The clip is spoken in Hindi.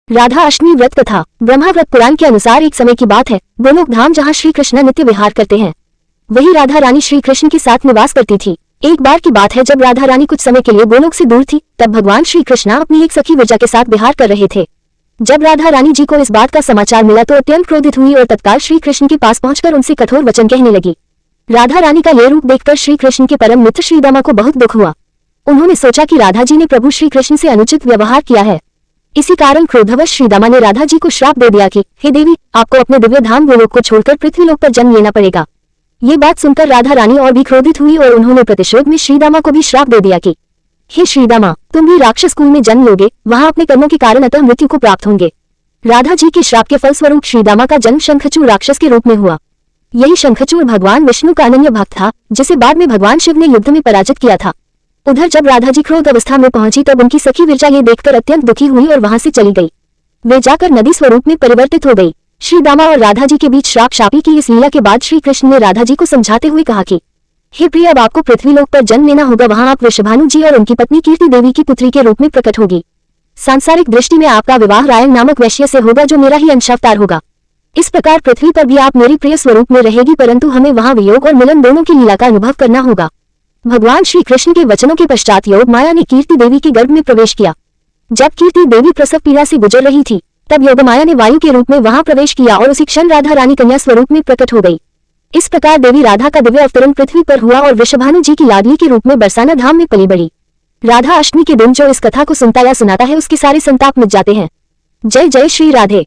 राधा अष्टमी व्रत कथा। ब्रह्मा व्रत पुराण के अनुसार एक समय की बात है, गोलोक धाम जहाँ श्री कृष्ण नित्य विहार करते हैं, वही राधा रानी श्री कृष्ण के साथ निवास करती थी। एक बार की बात है, जब राधा रानी कुछ समय के लिए गोलोक से दूर थी, तब भगवान श्री कृष्ण अपनी एक सखी विरजा के साथ विहार कर रहे थे। जब राधा रानी जी को इस बात का समाचार मिला तो अत्यंत क्रोधित हुई और तत्काल श्री कृष्ण के पास पहुंचकर उनसे कठोर वचन कहने लगी। राधा रानी का यह रूप देखकर श्री कृष्ण के परम मित्र श्रीदामा को बहुत दुख हुआ। उन्होंने सोचा कि राधा जी ने प्रभु श्री कृष्ण से अनुचित व्यवहार किया है। इसी कारण क्रोधवश श्रीदामा ने राधा जी को श्राप दे दिया कि हे देवी, आपको अपने दिव्य धाम गोलोक को छोड़कर पृथ्वीलोक पर जन्म लेना पड़ेगा। ये बात सुनकर राधा रानी और भी क्रोधित हुई और उन्होंने प्रतिशोध में श्रीदामा को भी श्राप दे दिया कि हे श्रीदामा, तुम भी राक्षस कुल में जन्म लोगे, वहां अपने कर्मों के कारण अतः मृत्यु को प्राप्त होंगे। राधा जी के श्राप के फलस्वरूप श्रीदामा का जन्म शंखचूड़ राक्षस के रूप में हुआ। यही शंखचूड़ भगवान विष्णु का अनन्य भक्त था, जिसे बाद में भगवान शिव ने युद्ध में पराजित किया था। उधर जब राधा जी क्रोध अवस्था में पहुंची तब उनकी सखी विरजा ये देखकर अत्यंत दुखी हुई और वहां से चली गई। वे जाकर नदी स्वरूप में परिवर्तित हो गई। श्रीदामा और राधा जी के बीच श्राप शापी की इस लीला के बाद श्री कृष्ण ने राधा जी को समझाते हुए कहा कि हे प्रिय, अब आपको पृथ्वीलोक पर जन्म लेना होगा। वहां आप वृषभानु जी और उनकी पत्नी कीर्ति देवी की पुत्री के रूप में प्रकट होगी। सांसारिक दृष्टि में आपका विवाह रायन नामक वैश्य से होगा, जो मेरा ही अंशावतार होगा। इस प्रकार पृथ्वी पर भी आप मेरी प्रिय स्वरूप में रहेगी, परंतु हमें वहां वियोग और मिलन दोनों की लीला का अनुभव करना होगा। भगवान श्री कृष्ण के वचनों के पश्चात योग माया ने कीर्ति देवी के गर्भ में प्रवेश किया। जब कीर्ति देवी प्रसव पीड़ा से गुजर रही थी, तब योग माया ने वायु के रूप में वहां प्रवेश किया और उसी क्षण राधा रानी कन्या स्वरूप में प्रकट हो गई। इस प्रकार देवी राधा का दिव्य अवतरण पृथ्वी पर हुआ और वृषभानु जी की लाडली के रूप में बरसाना धाम में पली बढ़ी। राधा अष्टमी के दिन जो इस कथा को सुनता या सुनाता है, उसके सारे संताप मिट जाते हैं। जय जय श्री राधे।